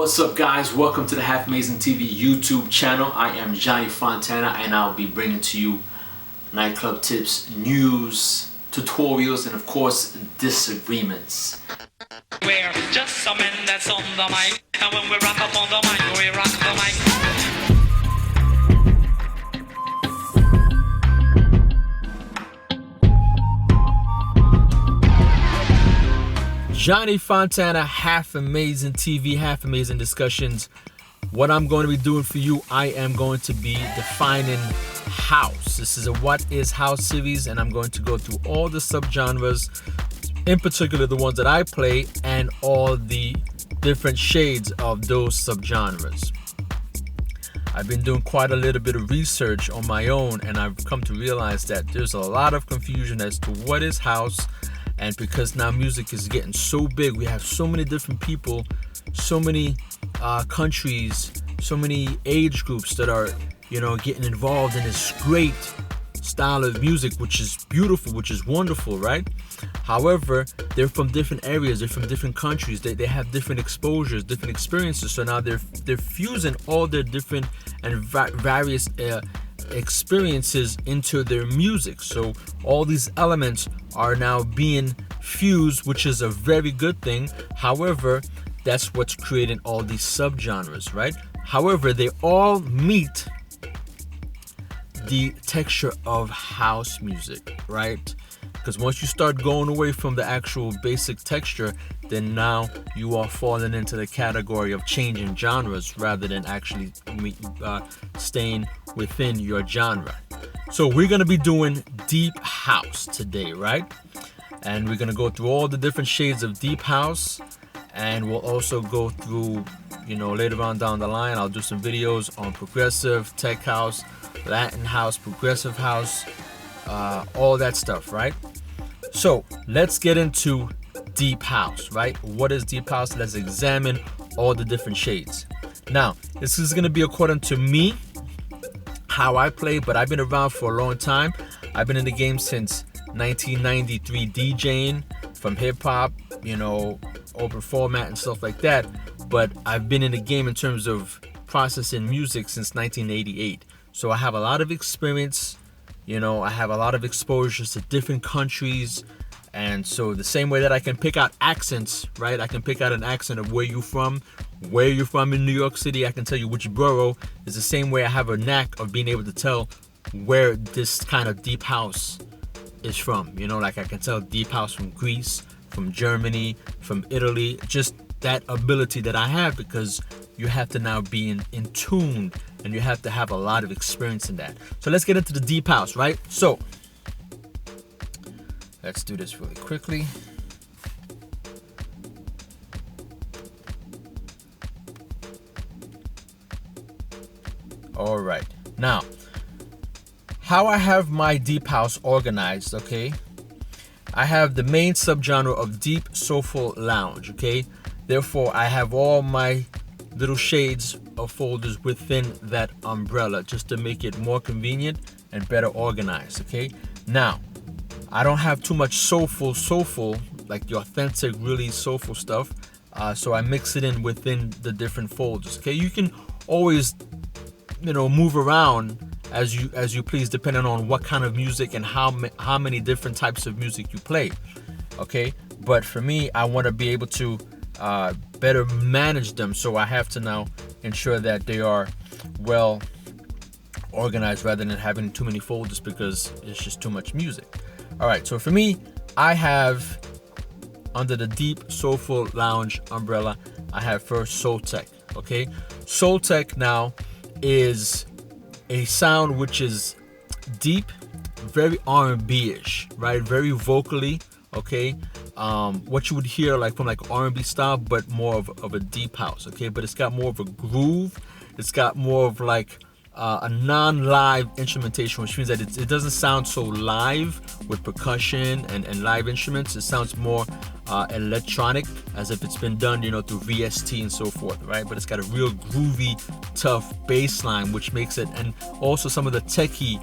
What's up, guys? Welcome to the Half Amazing TV YouTube channel. I am Johnny Fontana and I'll be bringing to you nightclub tips, news, tutorials, and of course disagreements. We're just some men that's on the mic, and when we rock up on the mic, we rock the mic. Johnny Fontana, Half Amazing TV, Half Amazing Discussions. What I'm going to be doing for you, I am going to be defining house. This is a What is House series, and I'm going to go through all the subgenres, in particular the ones that I play, and all the different shades of those subgenres. I've been doing quite a little bit of research on my own, and I've come to realize that there's a lot of confusion as to what is house. And because now music is getting so big, we have so many different people, so many countries, so many age groups that are, getting involved in this great style of music, which is beautiful, which is wonderful, right? However, they're from different areas, they're from different countries, they have different exposures, different experiences. So now they're fusing all their different and various experiences into their music. So all these elements are now being fused, which is a very good thing. However, that's what's creating all these subgenres, right? However, they all meet the texture of house music, right? Because once you start going away from the actual basic texture, then now you are falling into the category of changing genres rather than actually staying within your genre. So we're going to be doing deep house today, right? And we're going to go through all the different shades of deep house, and we'll also go through, later on down the line, I'll do some videos on progressive, tech house, Latin house, progressive house, all that stuff, right? So let's get into deep house, right? What is deep house? Let's examine all the different shades. Now, this is going to be according to me, how I play, but I've been around for a long time. I've been in the game since 1993 DJing, from hip hop, open format and stuff like that. But I've been in the game in terms of processing music since 1988. So I have a lot of experience, I have a lot of exposures to different countries. And so the same way that I can pick out accents, right? I can pick out an accent of where you're from in New York City. I can tell you which borough. Is the same way I have a knack of being able to tell where this kind of deep house is from. Like I can tell deep house from Greece, from Germany, from Italy. Just that ability that I have, because you have to now be in tune, and you have to have a lot of experience in that. So let's get into the deep house, right? So let's do this really quickly. All right. Now, how I have my deep house organized, okay? I have the main subgenre of deep soulful lounge, okay? Therefore, I have all my little shades of folders within that umbrella just to make it more convenient and better organized, okay? Now, I don't have too much soulful, like the authentic, really soulful stuff. So I mix it in within the different folders, okay? You can always, move around as you please, depending on what kind of music and how many different types of music you play, okay? But for me, I want to be able to better manage them, so I have to now ensure that they are well organized rather than having too many folders, because it's just too much music. All right, so for me, I have, under the deep soulful lounge umbrella, I have first Soul Tech, okay? Soul Tech now is a sound which is deep, very R&B-ish, right? Very vocally, okay? What you would hear from R&B style, but more of a deep house, okay? But it's got more of a groove. It's got more of a non-live instrumentation, which means that it doesn't sound so live with percussion and live instruments. It sounds more electronic, as if it's been done, through VST and so forth, right? But it's got a real groovy, tough bass line, which makes it, and also some of the techie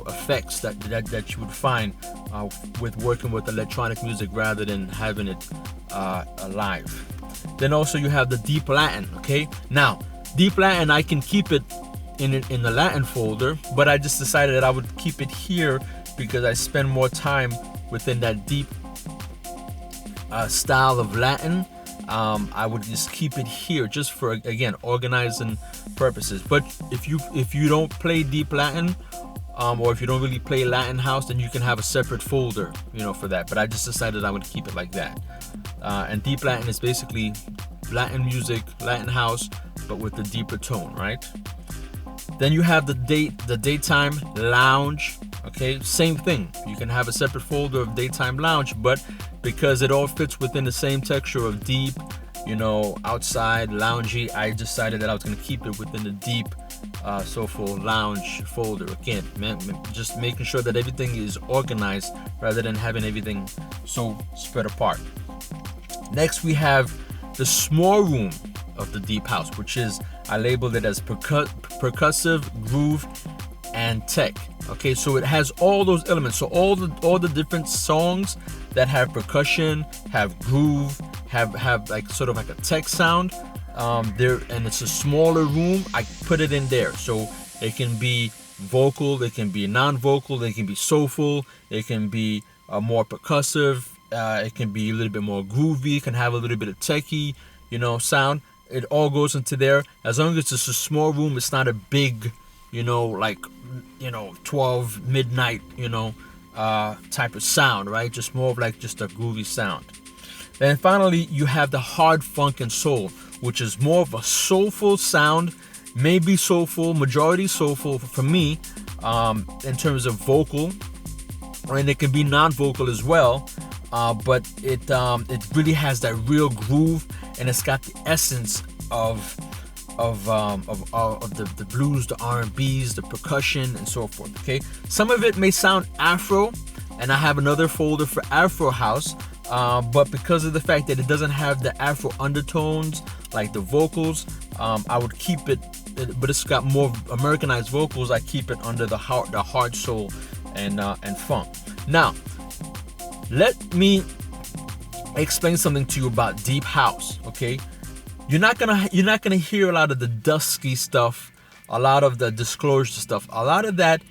effects that you would find with working with electronic music rather than having it live. Then also you have the deep Latin. Okay, now deep Latin, I can keep it in the Latin folder, but I just decided that I would keep it here because I spend more time within that deep style of Latin. I would just keep it here just for, again, organizing purposes. But if you don't play deep Latin, or if you don't really play Latin house, then you can have a separate folder, for that. But I just decided I would keep it like that. And deep Latin is basically Latin music, Latin house, but with the deeper tone, right? Then you have the daytime lounge. Okay, same thing. You can have a separate folder of daytime lounge, but because it all fits within the same texture of deep, outside, loungy, I decided that I was going to keep it within the deep soulful lounge folder. Again, just making sure that everything is organized rather than having everything so spread apart. Next, we have the small room of the deep house, which is, I labeled it as percussive, groove, and tech. Okay, so it has all those elements. So all the different songs that have percussion, have groove, have like sort of like a tech sound. There, and it's a smaller room. I put it in there, so it can be vocal, they can be non-vocal, they can be soulful, they can be more percussive. It can be a little bit more groovy. It can have a little bit of techie, sound. It all goes into there. As long as it's a small room, it's not a big, 12 midnight, type of sound, right? Just more of like just a groovy sound. Then finally, you have the hard funk and soul, which is more of a soulful sound, maybe soulful, majority soulful for me, in terms of vocal, and it can be non-vocal as well. But it really has that real groove, and it's got the essence of the blues, the R&Bs, the percussion, and so forth. Okay, some of it may sound Afro, and I have another folder for Afro house. But because of the fact that it doesn't have the Afro undertones like the vocals, I would keep it. But it's got more Americanized vocals. I keep it under the hard soul and funk. Now, let me explain something to you about deep house. Okay, you're not gonna hear a lot of the dusky stuff, a lot of the disclosure stuff. A lot of that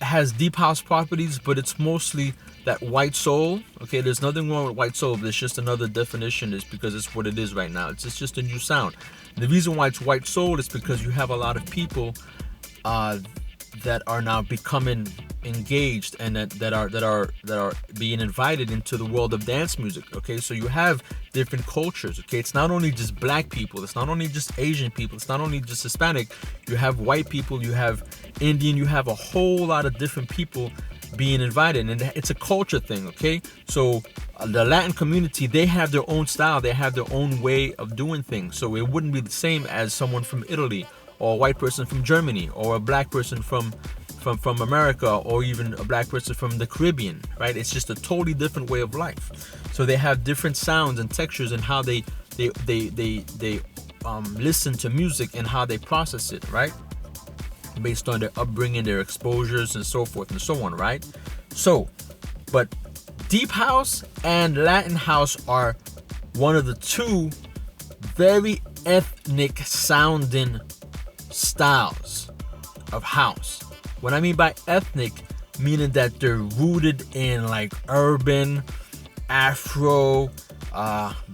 has deep house properties, but it's mostly that white soul. Okay, there's nothing wrong with white soul, but it's just another definition. Is because it's what it is right now. It's just a new sound. And the reason why it's white soul is because you have a lot of people that are now becoming engaged and that are being invited into the world of dance music. Okay, so you have different cultures. Okay, it's not only just black people, it's not only just Asian people, it's not only just Hispanic. You have white people, you have Indian, you have a whole lot of different people being invited, and it's a culture thing. Okay, so the Latin community, they have their own style, they have their own way of doing things, so it wouldn't be the same as someone from Italy, or a white person from Germany, or a black person from America, or even a black person from the Caribbean, right? It's just a totally different way of life. So they have different sounds and textures, and how they listen to music and how they process it, right? Based on their upbringing, their exposures, and so forth and so on, right? So, but deep house and Latin house are one of the two very ethnic sounding styles of house. What I mean by ethnic, meaning that they're rooted in like urban, Afro,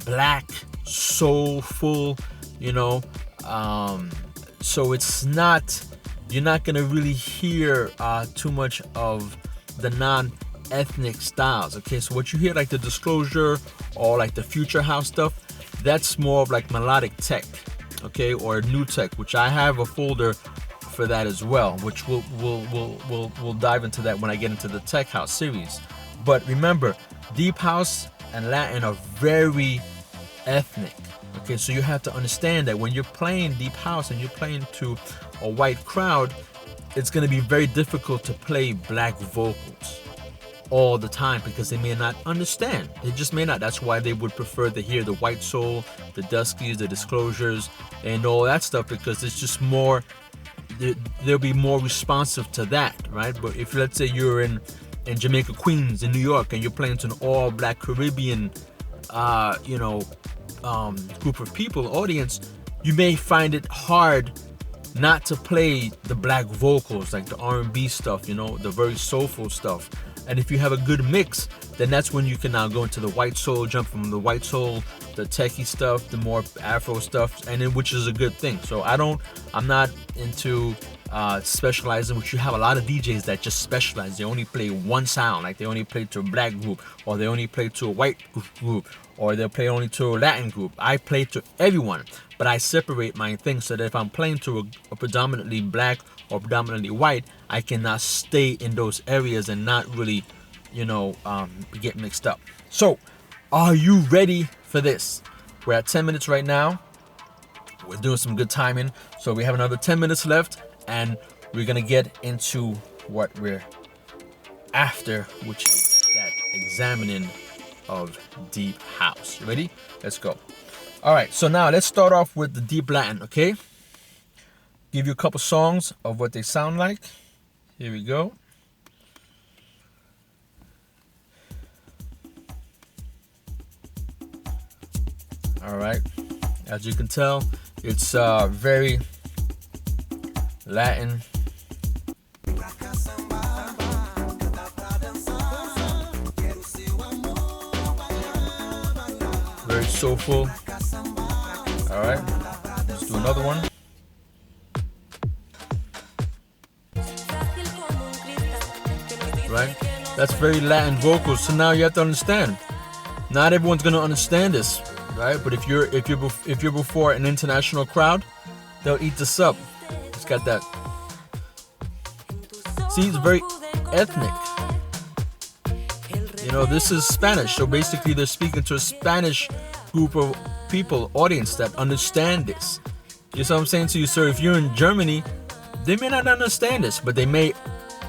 black, soulful, so it's not, you're not gonna really hear too much of the non-ethnic styles. Okay, so what you hear, like the Disclosure or like the Future House stuff, that's more of like melodic tech, okay, or new tech, which I have a folder for that as well, which we'll dive into that when I get into the Tech House series. But remember, deep house and Latin are very ethnic. Okay, so you have to understand that when you're playing deep house and you're playing to a white crowd, it's going to be very difficult to play black vocals all the time because they may not understand. They just may not. That's why they would prefer to hear the white soul, the Duskies, the Disclosures, and all that stuff, because it's just more, they'll be more responsive to that, right? But if, let's say, you're in Jamaica, Queens, in New York, and you're playing to an all black Caribbean group of people, audience, you may find it hard not to play the black vocals, like the R&B stuff, you know, the very soulful stuff. And if you have a good mix, then that's when you can now go into the white soul, jump from the white soul, the techie stuff, the more Afro stuff, and then, which is a good thing. So I'm not into specializing, which you have a lot of DJs that just specialize. They only play one sound, like they only play to a black group, or they only play to a white group, or they'll play only to a Latin group. I play to everyone, but I separate my things so that if I'm playing to a predominantly black or predominantly white, I cannot stay in those areas and not really, get mixed up. So, are you ready for this? We're at 10 minutes right now. We're doing some good timing. So we have another 10 minutes left, and we're going to get into what we're after, which is that examining of deep house. You ready? Let's go. All right, so now let's start off with the deep Latin, okay? Give you a couple songs of what they sound like. Here we go. All right, as you can tell, it's very Latin. Very soulful. All right, let's do another one. Right, that's very Latin vocals. So now you have to understand, not everyone's gonna understand this, right? But if you're before an international crowd, they'll eat this up. It's got that. See, it's very ethnic. You know, this is Spanish, so basically they're speaking to a Spanish group of people, audience that understand this. You see what I'm saying to you, sir? If you're in Germany, they may not understand this, but they may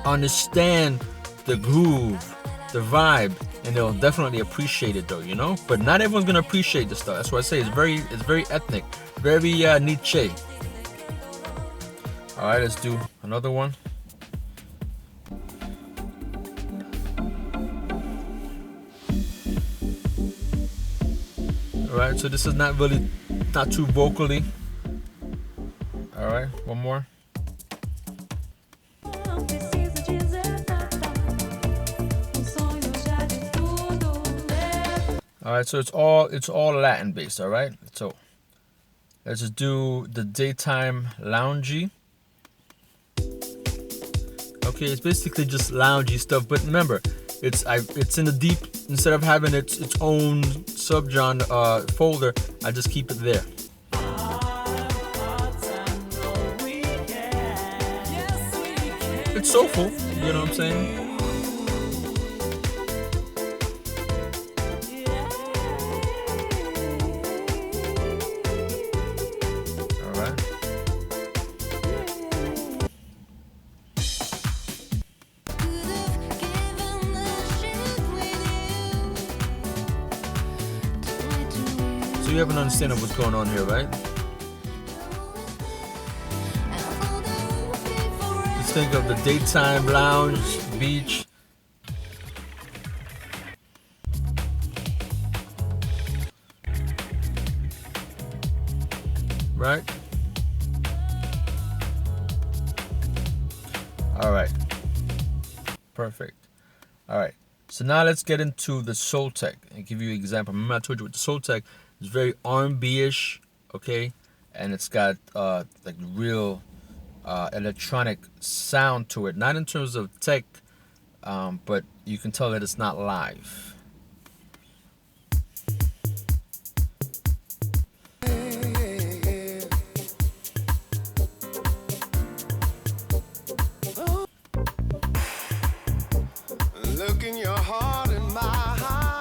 understand the groove, the vibe, and they'll definitely appreciate it, though, you know. But not everyone's gonna appreciate this stuff. That's why I say it's very ethnic, very Nietzsche. All right, let's do another one. All right, so this is not too vocally. All right, one more. All right, so it's all Latin based. All right, so let's just do the daytime loungy. Okay, it's basically just loungy stuff, but remember, it's in the deep. Instead of having its own subgenre folder, I just keep it there. It's soulful, you know what I'm saying? So you have an understanding of what's going on here, right? Just think of the daytime lounge, beach. Right? All right. Perfect. All right. So now let's get into the soul tech and give you an example. Remember I told you with the soul tech, it's very R&B-ish, okay? And it's got like real electronic sound to it. Not in terms of tech, but you can tell that it's not live.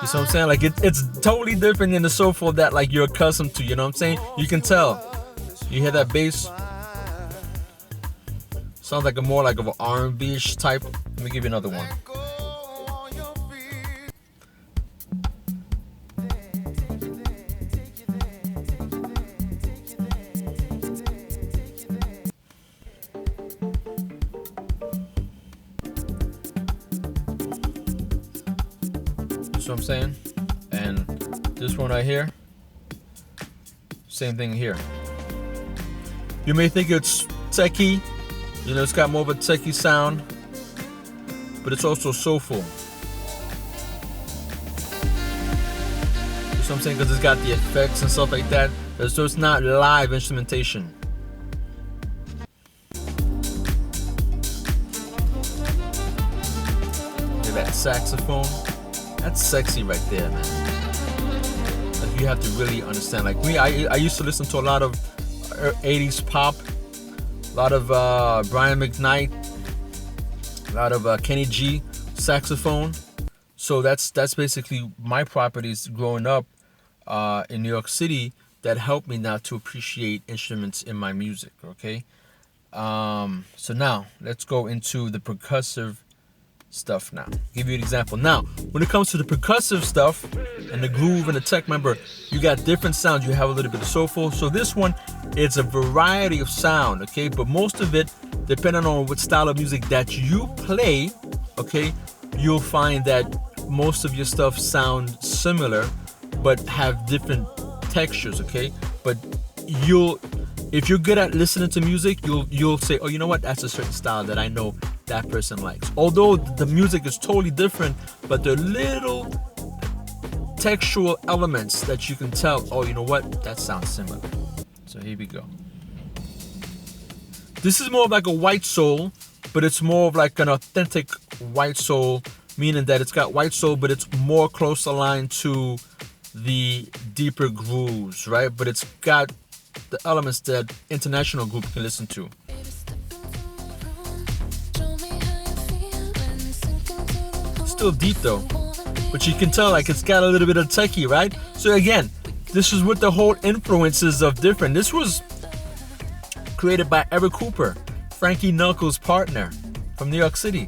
You know what I'm saying? Like it's totally different than the soulful that like you're accustomed to. You know what I'm saying? You can tell. You hear that bass? Sounds like more like of an R&B-ish type. Let me give you another one. You see what I'm saying? And this one right here, Same thing here. You may think it's techie, you know, it's got more of a techie sound, but it's also soulful. So I'm saying, because it's got the effects and stuff like that. So it's not live instrumentation. Hear that saxophone? That's sexy right there, man. Like, you have to really understand. Like me, I used to listen to a lot of 80s pop, a lot of Brian McKnight, a lot of Kenny G saxophone. So that's basically my properties growing up in New York City that helped me now to appreciate instruments in my music. Okay, so now let's go into the percussive stuff. Now give you an example. Now when it comes to the percussive stuff and the groove and the tech, remember you got different sounds. You have a little bit of soulful. So this one, it's a variety of sound. Okay, but most of it, depending on what style of music that you play, okay, you'll find that most of your stuff sound similar but have different textures. Okay, but if you're good at listening to music, you'll say, oh, you know what, that's a certain style that I know that person likes. Although the music is totally different, but there are little textual elements that you can tell, oh, you know what, that sounds similar. So here we go. This is more of like a white soul, but it's more of like an authentic white soul, meaning that it's got white soul, but it's more close aligned to the deeper grooves, right? But it's got the elements that international group can listen to. Still deep though, but you can tell like it's got a little bit of techie, right? So again, this is what the whole influences of different. This was created by Eric Cooper, Frankie Knuckles' partner from New York City.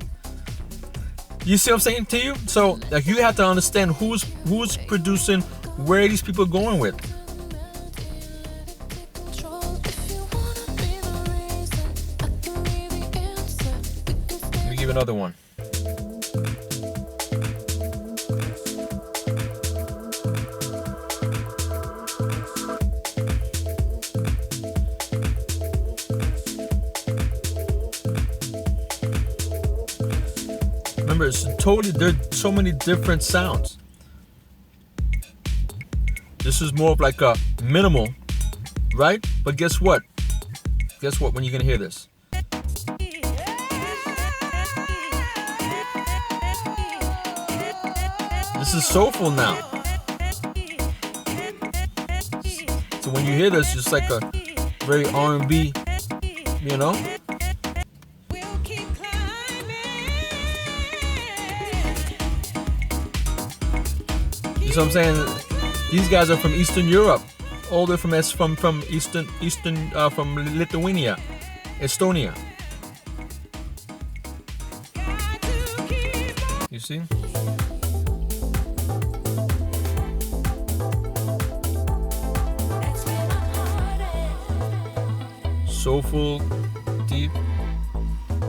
You see what I'm saying to you? So like you have to understand who's producing, where these people are going with. Let me give another one. Remember, it's totally, there's so many different sounds. This is more of like a minimal, right? But guess what? Guess what when you're gonna hear this? This is soulful now. So when you hear this, it's like a very R&B, you know? You know what I'm saying? These guys are from Eastern Europe. All they're from Eastern from Lithuania, Estonia. You see? Soulful, deep,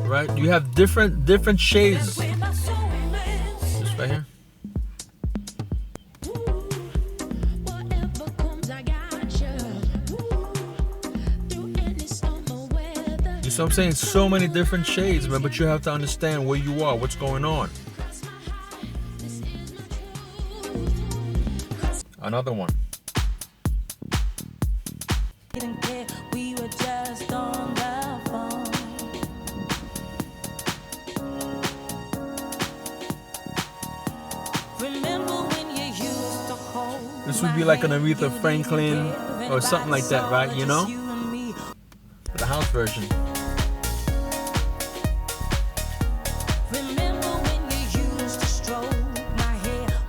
right? You have different shades. Just right here. So I'm saying so many different shades, man, but you have to understand where you are, what's going on. Another one. This would be like an Aretha Franklin or something like that, right? You know? The house version.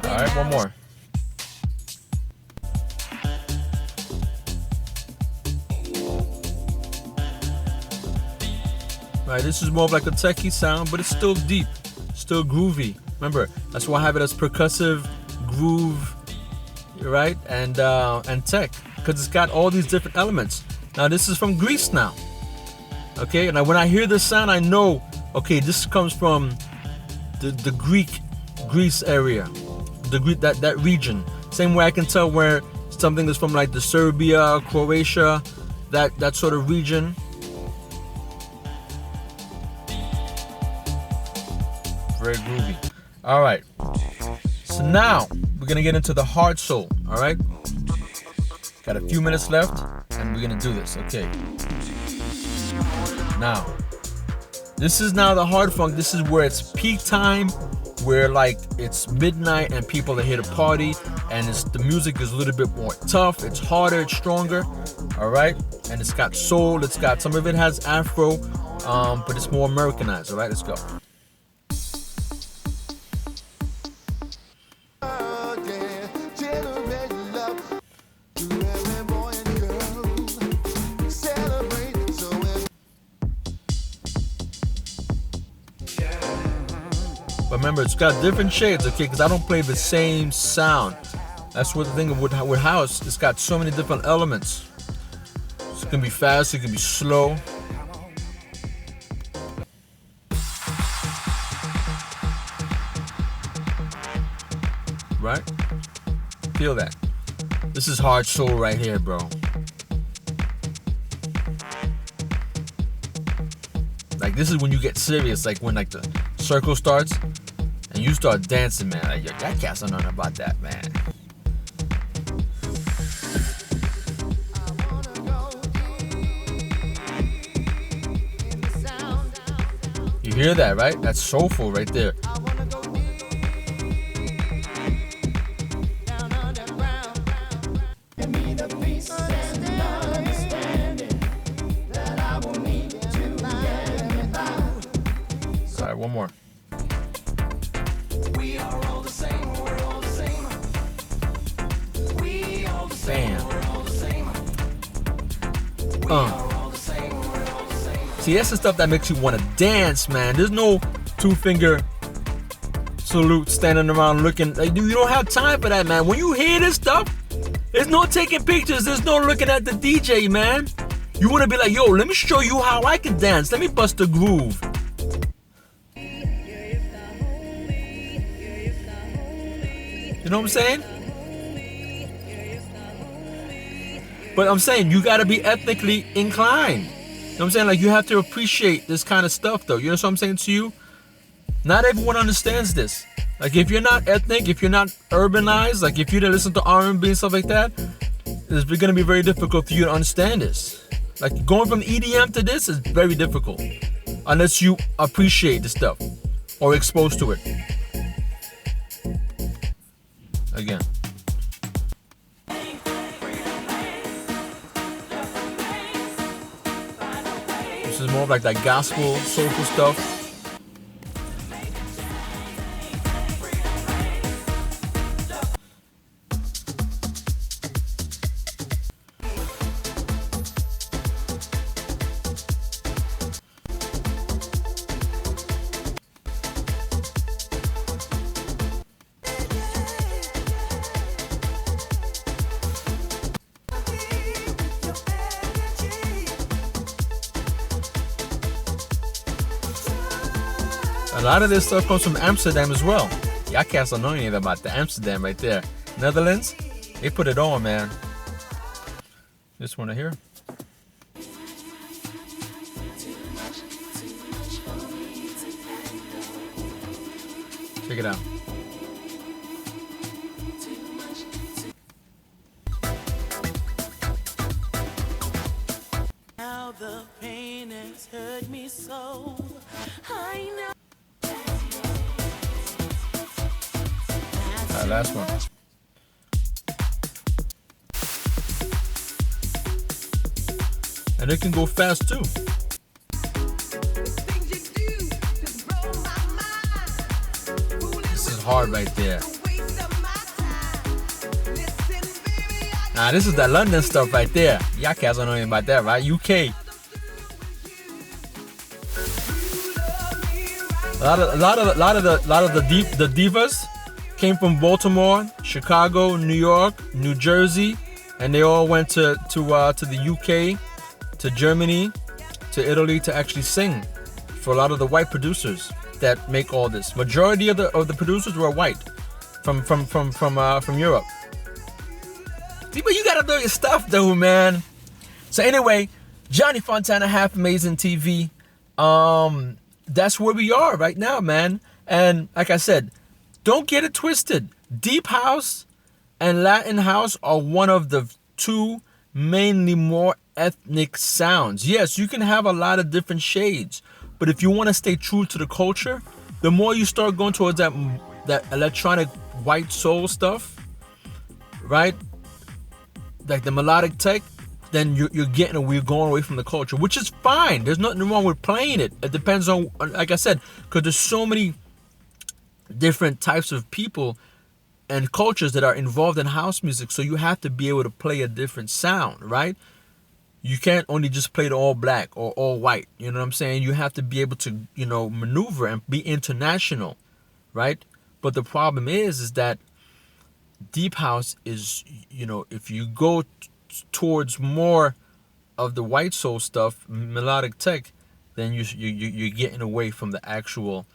Alright, one more. Alright, this is more of like a techie sound, but it's still deep, still groovy. Remember, that's why I have it as percussive, groove, right? And tech, because it's got all these different elements. Now this is from Greece now. Okay, and when I hear this sound, I know, okay, this comes from the Greece area. That region. Same way I can tell where it's something that's from like the Serbia, Croatia, that sort of region. Very groovy. All right. So now we're gonna get into the hard soul. All right. Got a few minutes left, and we're gonna do this. Okay. Now, this is now the hard funk. This is where it's peak time, where like it's midnight and people are here to party, and the music is a little bit more tough. It's harder. It's stronger. All right. And it's got soul. It's got some of it has Afro, but it's more Americanized. All right. Let's go. But remember, it's got different shades, okay? Because I don't play the same sound. That's what the thing with house. It's got so many different elements. So it can be fast, it can be slow. Right? Feel that. This is hard soul right here, bro. Like, this is when you get serious, like when like the circle starts and you start dancing, man. Like, yo, that cat's don't know nothing about that, man. You hear that, right? That's soulful right there. All right, one more. We are all the same, we're all the same. We all the same, we're all the same. See, that's the stuff that makes you want to dance, man. There's no two-finger salute standing around looking. Like, you don't have time for that, man. When you hear this stuff, there's no taking pictures. There's no looking at the DJ, man. You want to be like, yo, let me show you how I can dance. Let me bust a groove. You know what I'm saying? But I'm saying you gotta be ethnically inclined. You know what I'm saying? Like, you have to appreciate this kind of stuff, though. You know what I'm saying to you? Not everyone understands this. Like, if you're not ethnic, if you're not urbanized, like if you didn't listen to R&B and stuff like that, it's gonna be very difficult for you to understand this. Like, going from EDM to this is very difficult unless you appreciate the stuff or exposed to it. Again. This is more like that gospel, soulful stuff. A lot of this stuff comes from Amsterdam as well. Y'all cats don't know anything about the Amsterdam right there. Netherlands, they put it on, man. This one right here. Check it out. Now the pain has hurt me so. I know. All right, last one. And it can go fast too. This is hard right there. Nah, this is that London stuff right there. Y'all cats don't know anything about that, right? UK. A lot of the divas came from Baltimore, Chicago, New York, New Jersey, and they all went to the UK, to Germany, to Italy to actually sing for a lot of the white producers that make all this. Majority of the producers were white from Europe. But you gotta know your stuff though, man. So anyway, Johnny Fontana, Half Amazing TV. That's where we are right now, man. And like I said, don't get it twisted. Deep house and Latin house are one of the two mainly more ethnic sounds. Yes, you can have a lot of different shades, but if you want to stay true to the culture, the more you start going towards that electronic white soul stuff, right? Like the melodic tech, then we're going away from the culture, which is fine. There's nothing wrong with playing it. It depends on, like I said, because there's so many different types of people and cultures that are involved in house music. So you have to be able to play a different sound, right? You can't only just play the all black or all white. You know what I'm saying? You have to be able to, maneuver and be international, right? But the problem is that deep house is, if you go towards more of the white soul stuff, melodic tech, then you're getting away from the actual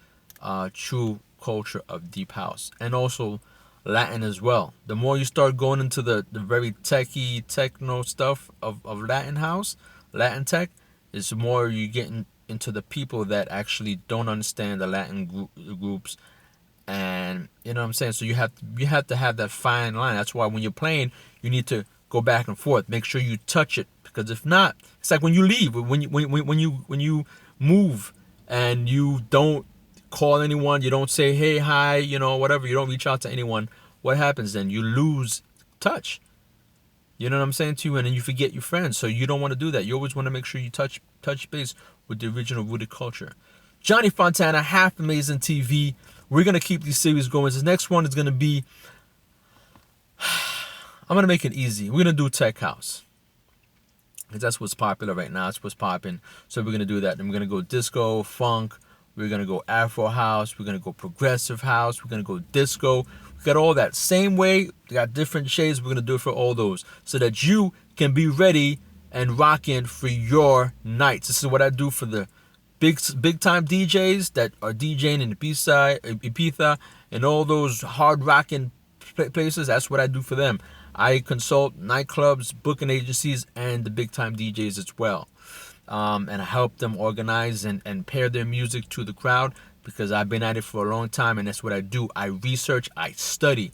true culture of deep house, and also Latin as well. The more you start going into the very techie techno stuff of Latin house, Latin tech, is more you getting into the people that actually don't understand the Latin groups. And you know what I'm saying? So you have to have that fine line. That's why when you're playing, you need to go back and forth. Make sure you touch it, because if not, it's like when you leave, when you move and you don't call anyone, you don't say hey, hi, whatever, you don't reach out to anyone. What happens then? You lose touch. You know what I'm saying to you? And then you forget your friends. So you don't want to do that. You always want to make sure you touch base with the original rooted culture. Johnny Fontana, Half Amazing TV. We're going to keep these series going. This next one is going to be, I'm going to make it easy. We're going to do tech house, because that's what's popular right now. That's what's popping. So we're going to do that. And we're going to go disco, funk. We're going to go Afro house. We're going to go progressive house. We're going to go disco. We got all that. Same way. We got different shades. We're going to do it for all those, so that you can be ready and rocking for your nights. This is what I do for the big time DJs that are DJing in Ibiza and all those hard rocking places. That's what I do for them. I consult nightclubs, booking agencies, and the big time DJs as well. And I help them organize and pair their music to the crowd, because I've been at it for a long time, and that's what I do. I research, I study,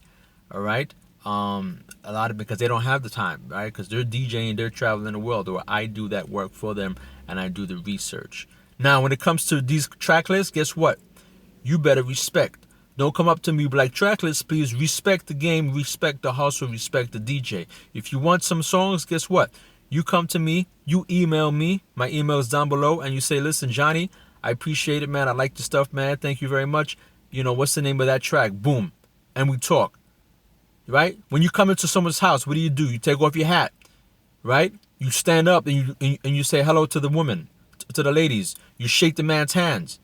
all right? A lot of, because they don't have the time, right? Because they're DJing, they're traveling the world, or I do that work for them, and I do the research. Now, when it comes to these track lists, guess what? You better respect. Don't come up to me like, track lists, please. Respect the game, respect the hustle, respect the DJ. If you want some songs, guess what? You come to me, you email me. My email is down below, and you say, listen, Johnny, I appreciate it, man. I like the stuff, man. Thank you very much. What's the name of that track? Boom. And we talk, right? When you come into someone's house, what do? You take off your hat, right? You stand up and you say hello to the woman, to the ladies. You shake the man's hands,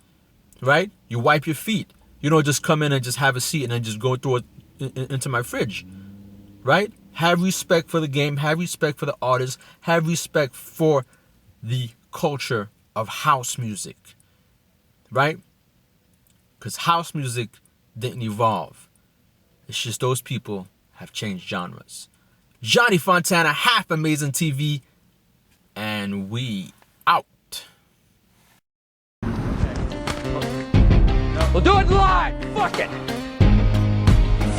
right? You wipe your feet. You don't just come in and just have a seat and then just go through it into my fridge, right? Have respect for the game. Have respect for the artist. Have respect for the culture of house music, right? Because house music didn't evolve. It's just those people have changed genres. Johnny Fontana, Half Amazing TV, and we out. We'll do it live. Fuck it.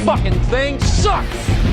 Fucking thing sucks.